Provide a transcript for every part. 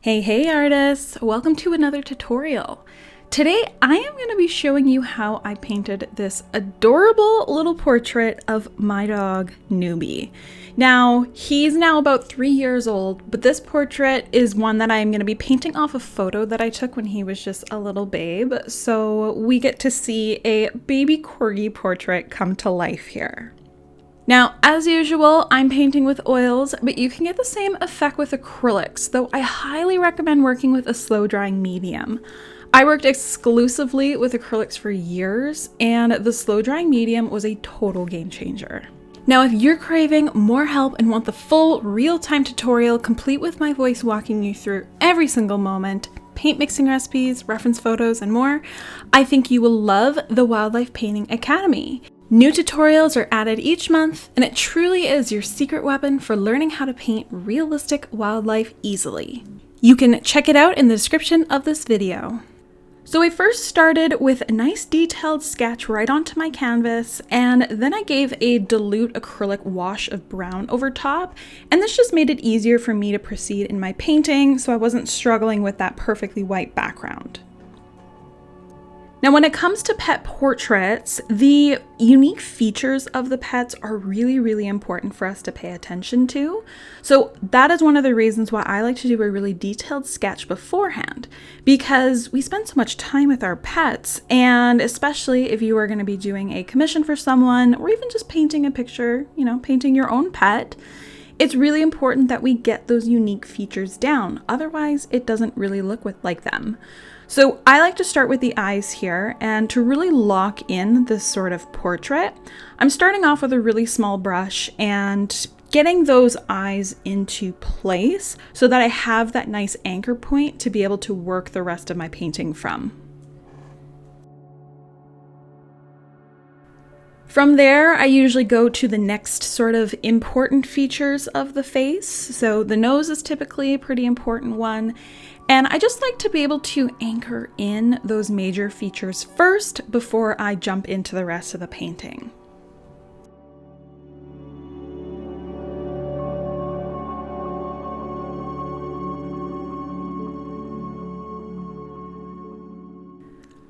Hey artists! Welcome to another tutorial. Today I am going to be showing you how I painted this adorable little portrait of my dog Nubi. Now he's now about 3 years old, but this portrait is one that I am going to be painting off a photo that I took when he was just a little babe. So we get to see a baby corgi portrait come to life here. Now, as usual, I'm painting with oils, but you can get the same effect with acrylics, though I highly recommend working with a slow drying medium. I worked exclusively with acrylics for years, and the slow drying medium was a total game changer. Now, if you're craving more help and want the full real-time tutorial complete with my voice walking you through every single moment, paint mixing recipes, reference photos, and more, I think you will love the Wildlife Painting Academy. New tutorials are added each month, and it truly is your secret weapon for learning how to paint realistic wildlife easily. You can check it out in the description of this video. So I first started with a nice detailed sketch right onto my canvas, and then I gave a dilute acrylic wash of brown over top, and this just made it easier for me to proceed in my painting so I wasn't struggling with that perfectly white background. Now, when it comes to pet portraits, the unique features of the pets are really important for us to pay attention to. So that is one of the reasons why I like to do a really detailed sketch beforehand, because we spend so much time with our pets, and especially if you are going to be doing a commission for someone or even just painting a picture, painting your own pet, it's really important that we get those unique features down. Otherwise, it doesn't really look like them. So I like to start with the eyes here, and to really lock in this sort of portrait, I'm starting off with a really small brush and getting those eyes into place so that I have that nice anchor point to be able to work the rest of my painting from. From there, I usually go to the next sort of important features of the face. So the nose is typically a pretty important one. And I just like to be able to anchor in those major features first before I jump into the rest of the painting.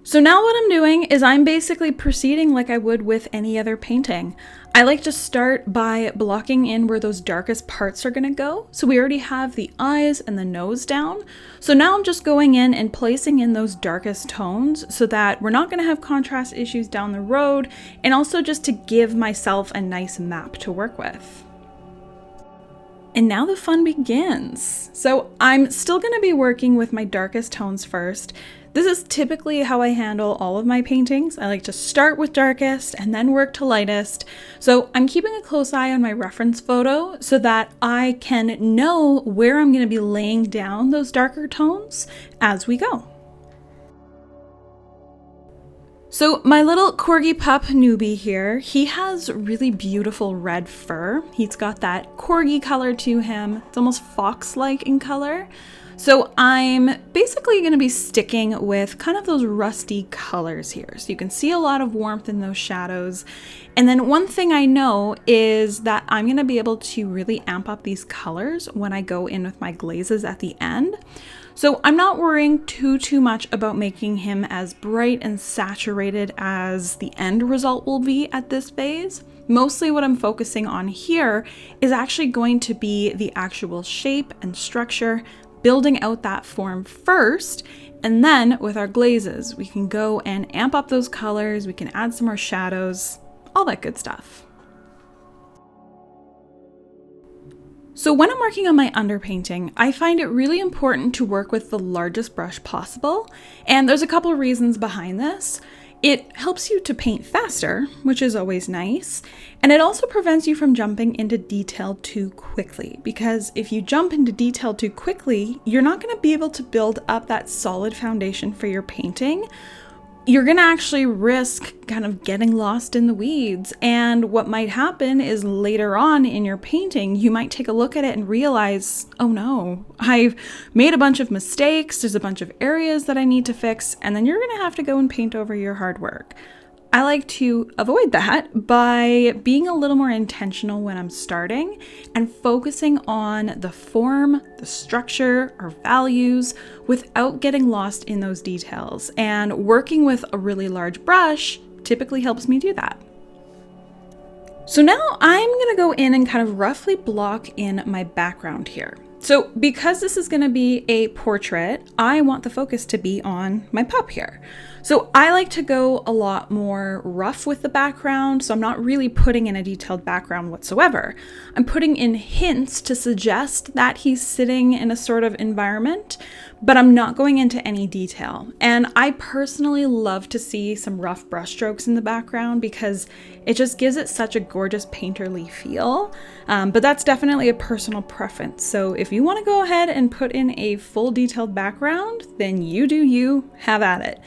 So now what I'm doing is I'm basically proceeding like I would with any other painting. I like to start by blocking in where those darkest parts are going to go. So we already have the eyes and the nose down. So now I'm just going in and placing in those darkest tones so that we're not going to have contrast issues down the road, and also just to give myself a nice map to work with. And now the fun begins. So I'm still going to be working with my darkest tones first. This is typically how I handle all of my paintings. I like to start with darkest and then work to lightest. So I'm keeping a close eye on my reference photo so that I can know where I'm going to be laying down those darker tones as we go. So my little corgi pup Nubi here, he has really beautiful red fur. He's got that corgi color to him. It's almost fox-like in color. So I'm basically going to be sticking with kind of those rusty colors here. So you can see a lot of warmth in those shadows. And then one thing I know is that I'm going to be able to really amp up these colors when I go in with my glazes at the end. So I'm not worrying too much about making him as bright and saturated as the end result will be at this phase. Mostly what I'm focusing on here is actually going to be the actual shape and structure, building out that form first, and then with our glazes, we can go and amp up those colors, we can add some more shadows, all that good stuff. So when I'm working on my underpainting, I find it really important to work with the largest brush possible, and there's a couple of reasons behind this. It helps you to paint faster, which is always nice, and it also prevents you from jumping into detail too quickly, because if you jump into detail too quickly, you're not going to be able to build up that solid foundation for your painting. You're going to actually risk kind of getting lost in the weeds, and what might happen is later on in your painting, you might take a look at it and realize, oh no, I've made a bunch of mistakes, there's a bunch of areas that I need to fix, and then you're going to have to go and paint over your hard work. I like to avoid that by being a little more intentional when I'm starting and focusing on the form, the structure, or values without getting lost in those details. And working with a really large brush typically helps me do that. So now I'm gonna go in and kind of roughly block in my background here. So because this is gonna be a portrait, I want the focus to be on my pup here. So I like to go a lot more rough with the background, so I'm not really putting in a detailed background whatsoever. I'm putting in hints to suggest that he's sitting in a sort of environment, but I'm not going into any detail. And I personally love to see some rough brushstrokes in the background because it just gives it such a gorgeous painterly feel. But that's definitely a personal preference. So if you want to go ahead and put in a full detailed background, then you do you, have at it.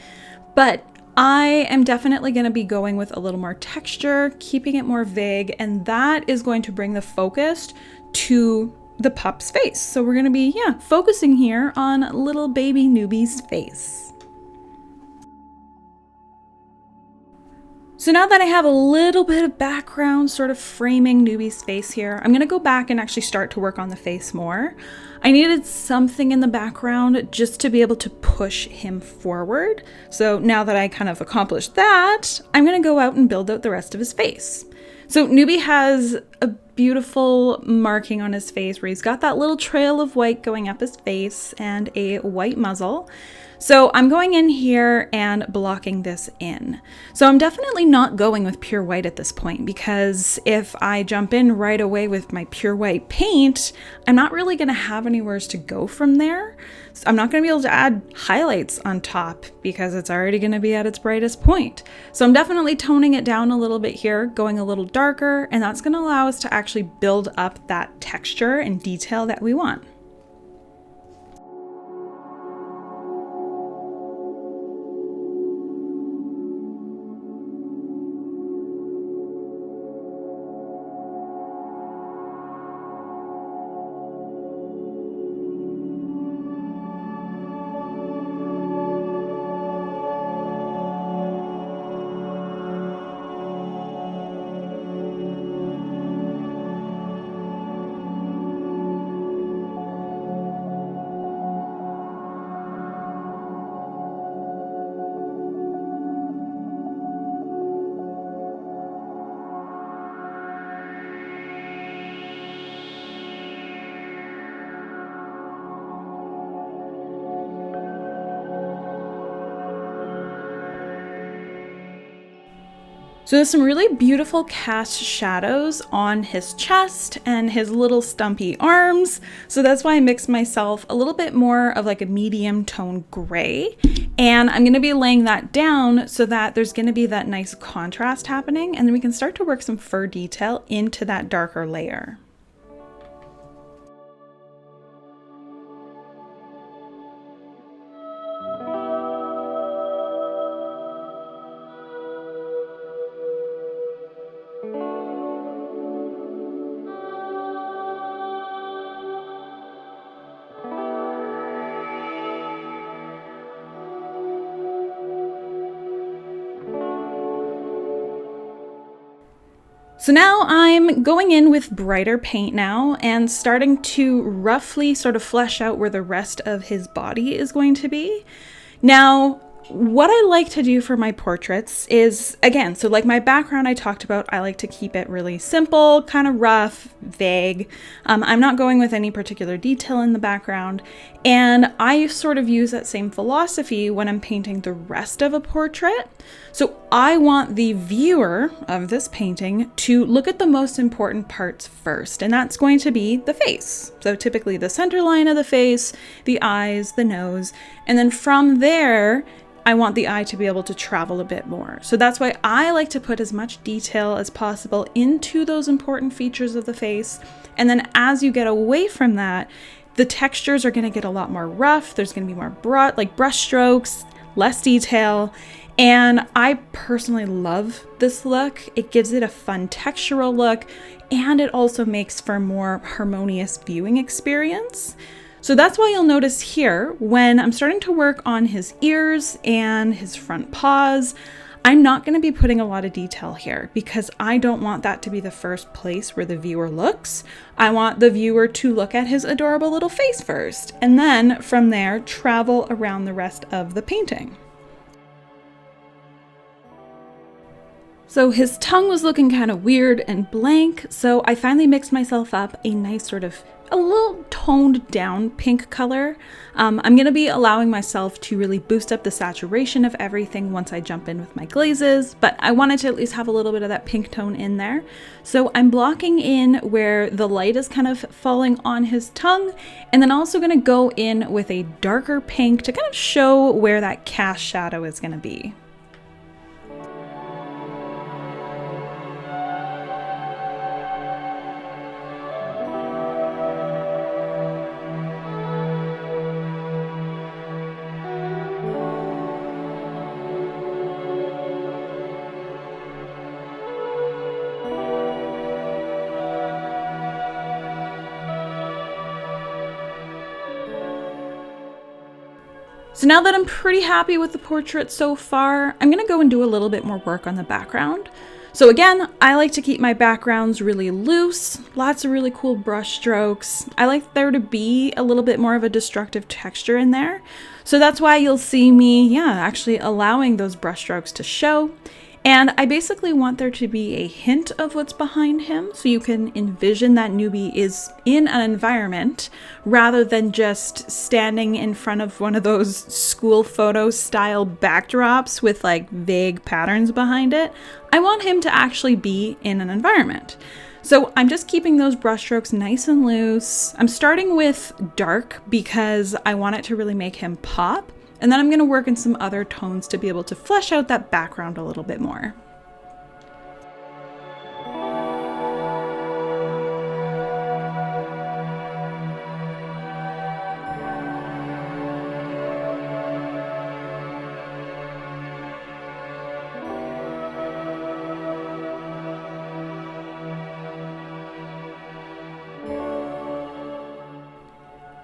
But I am definitely going to be going with a little more texture, keeping it more vague, and that is going to bring the focus to the pup's face. So we're going to be, focusing here on little baby Nubi's face. So now that I have a little bit of background sort of framing Nubi's face here, I'm going to go back and actually start to work on the face more. I needed something in the background just to be able to push him forward. So now that I kind of accomplished that, I'm going to go out and build out the rest of his face. So Nubi has a beautiful marking on his face where he's got that little trail of white going up his face and a white muzzle. So I'm going in here and blocking this in. So I'm definitely not going with pure white at this point because if I jump in right away with my pure white paint, I'm not really going to have anywhere to go from there. So I'm not going to be able to add highlights on top because it's already going to be at its brightest point. So I'm definitely toning it down a little bit here, going a little darker, and that's going to allow us to actually build up that texture and detail that we want. So there's some really beautiful cast shadows on his chest and his little stumpy arms. So that's why I mixed myself a little bit more of like a medium tone gray. And I'm gonna be laying that down so that there's gonna be that nice contrast happening, and then we can start to work some fur detail into that darker layer. So now I'm going in with brighter paint now and starting to roughly sort of flesh out where the rest of his body is going to be. Now, what I like to do for my portraits is, again, so like my background I talked about, I like to keep it really simple, kind of rough, vague. I'm not going with any particular detail in the background. And I sort of use that same philosophy when I'm painting the rest of a portrait. So I want the viewer of this painting to look at the most important parts first, and that's going to be the face. So typically the center line of the face, the eyes, the nose, and then from there, I want the eye to be able to travel a bit more. So that's why I like to put as much detail as possible into those important features of the face. And then as you get away from that, the textures are gonna get a lot more rough. There's gonna be more brush strokes, less detail. And I personally love this look. It gives it a fun textural look, and it also makes for a more harmonious viewing experience. So that's why you'll notice here, when I'm starting to work on his ears and his front paws, I'm not going to be putting a lot of detail here because I don't want that to be the first place where the viewer looks. I want the viewer to look at his adorable little face first, and then from there travel around the rest of the painting. So his tongue was looking kind of weird and blank, so I finally mixed myself up a nice sort of a little toned down pink color. I'm going to be allowing myself to really boost up the saturation of everything once I jump in with my glazes, but I wanted to at least have a little bit of that pink tone in there. So I'm blocking in where the light is kind of falling on his tongue, and then also going to go in with a darker pink to kind of show where that cast shadow is going to be. So now that I'm pretty happy with the portrait so far, I'm gonna go and do a little bit more work on the background. So again, I like to keep my backgrounds really loose, lots of really cool brush strokes. I like there to be a little bit more of a destructive texture in there. So that's why you'll see me, actually allowing those brush strokes to show. And I basically want there to be a hint of what's behind him so you can envision that Nubi is in an environment rather than just standing in front of one of those school photo style backdrops with like vague patterns behind it. I want him to actually be in an environment. So I'm just keeping those brush strokes nice and loose. I'm starting with dark because I want it to really make him pop. And then I'm going to work in some other tones to be able to flesh out that background a little bit more.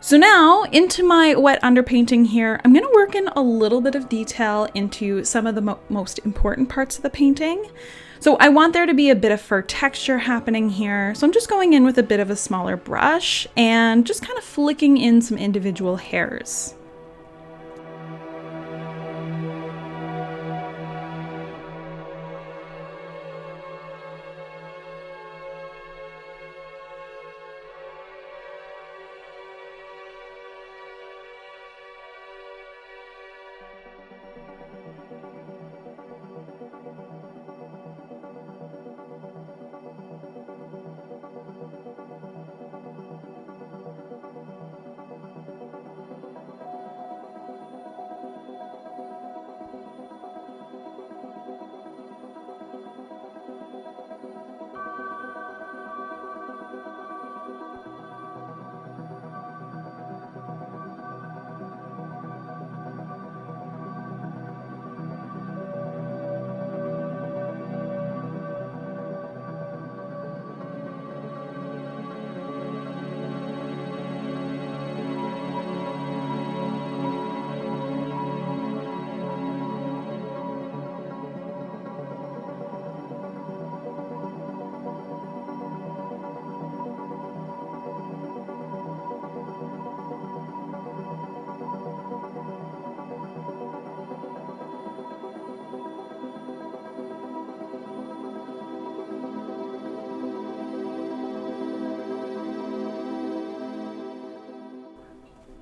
So now into my wet underpainting here, I'm going to work in a little bit of detail into some of the most important parts of the painting. So I want there to be a bit of fur texture happening here. So I'm just going in with a bit of a smaller brush and just kind of flicking in some individual hairs.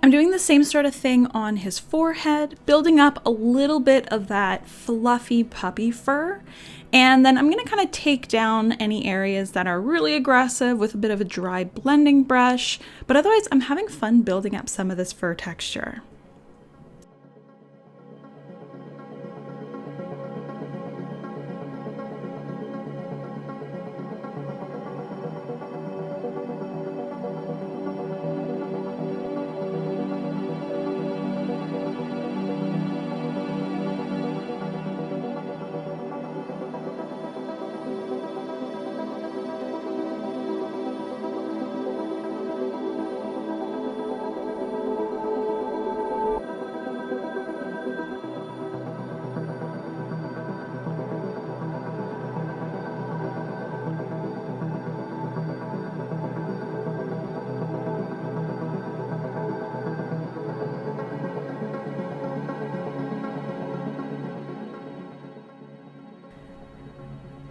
I'm doing the same sort of thing on his forehead, building up a little bit of that fluffy puppy fur. And then I'm going to kind of take down any areas that are really aggressive with a bit of a dry blending brush. But otherwise, I'm having fun building up some of this fur texture.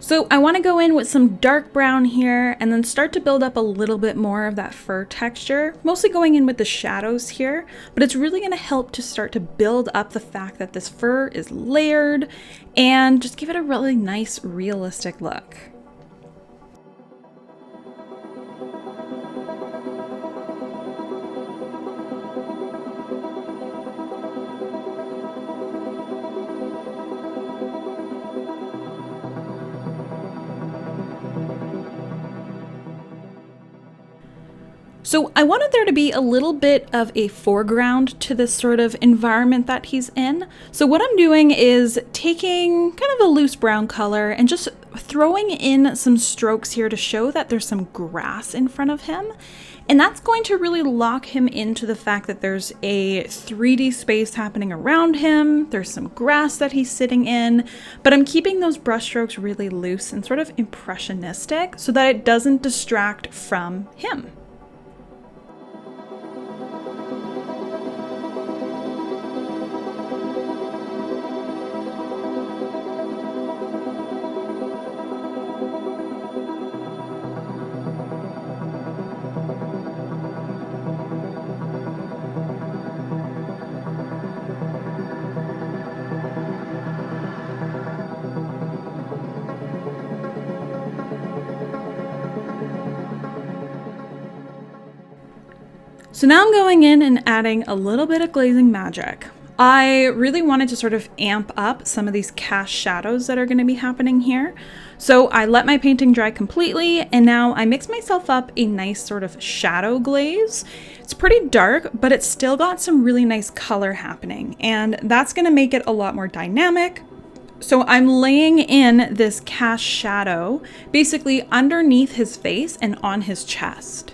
So I want to go in with some dark brown here and then start to build up a little bit more of that fur texture, mostly going in with the shadows here, but it's really going to help to start to build up the fact that this fur is layered and just give it a really nice realistic look. So I wanted there to be a little bit of a foreground to this sort of environment that he's in. So what I'm doing is taking kind of a loose brown color and just throwing in some strokes here to show that there's some grass in front of him. And that's going to really lock him into the fact that there's a 3D space happening around him. There's some grass that he's sitting in, but I'm keeping those brush strokes really loose and sort of impressionistic so that it doesn't distract from him. So now I'm going in and adding a little bit of Glazing Magic. I really wanted to sort of amp up some of these cast shadows that are going to be happening here. So I let my painting dry completely, and now I mix myself up a nice sort of shadow glaze. It's pretty dark, but it's still got some really nice color happening, and that's going to make it a lot more dynamic. So I'm laying in this cast shadow basically underneath his face and on his chest.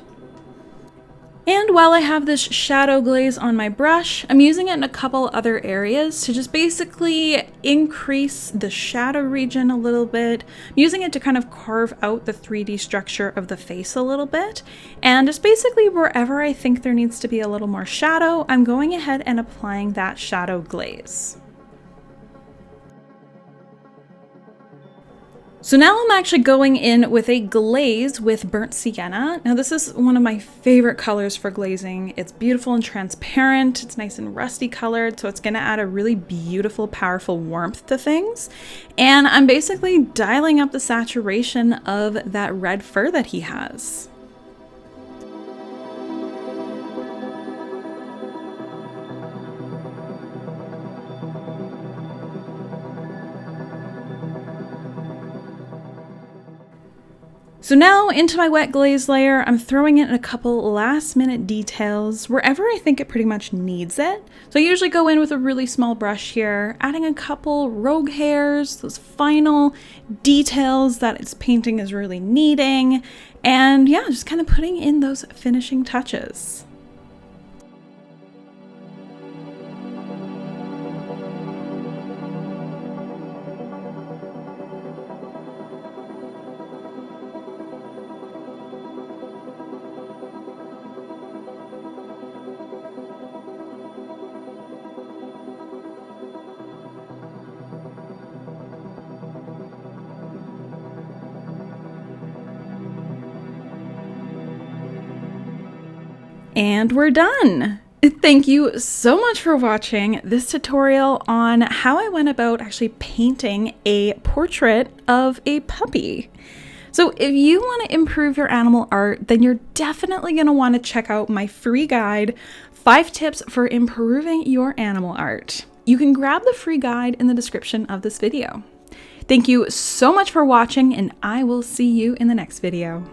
And while I have this shadow glaze on my brush, I'm using it in a couple other areas to just basically increase the shadow region a little bit. I'm using it to kind of carve out the 3D structure of the face a little bit. And just basically wherever I think there needs to be a little more shadow, I'm going ahead and applying that shadow glaze. So now I'm actually going in with a glaze with burnt sienna. Now this is one of my favorite colors for glazing. It's beautiful and transparent. It's nice and rusty colored, so it's gonna add a really beautiful, powerful warmth to things. And I'm basically dialing up the saturation of that red fur that he has. So now into my wet glaze layer, I'm throwing in a couple last minute details wherever I think it pretty much needs it. So I usually go in with a really small brush here, adding a couple rogue hairs, those final details that its painting is really needing. And yeah, just kind of putting in those finishing touches. And we're done. Thank you so much for watching this tutorial on how I went about actually painting a portrait of a puppy. So if you want to improve your animal art, then you're definitely going to want to check out my free guide, 5 tips for improving your animal art. You can grab the free guide in the description of this video. Thank you so much for watching, and I will see you in the next video.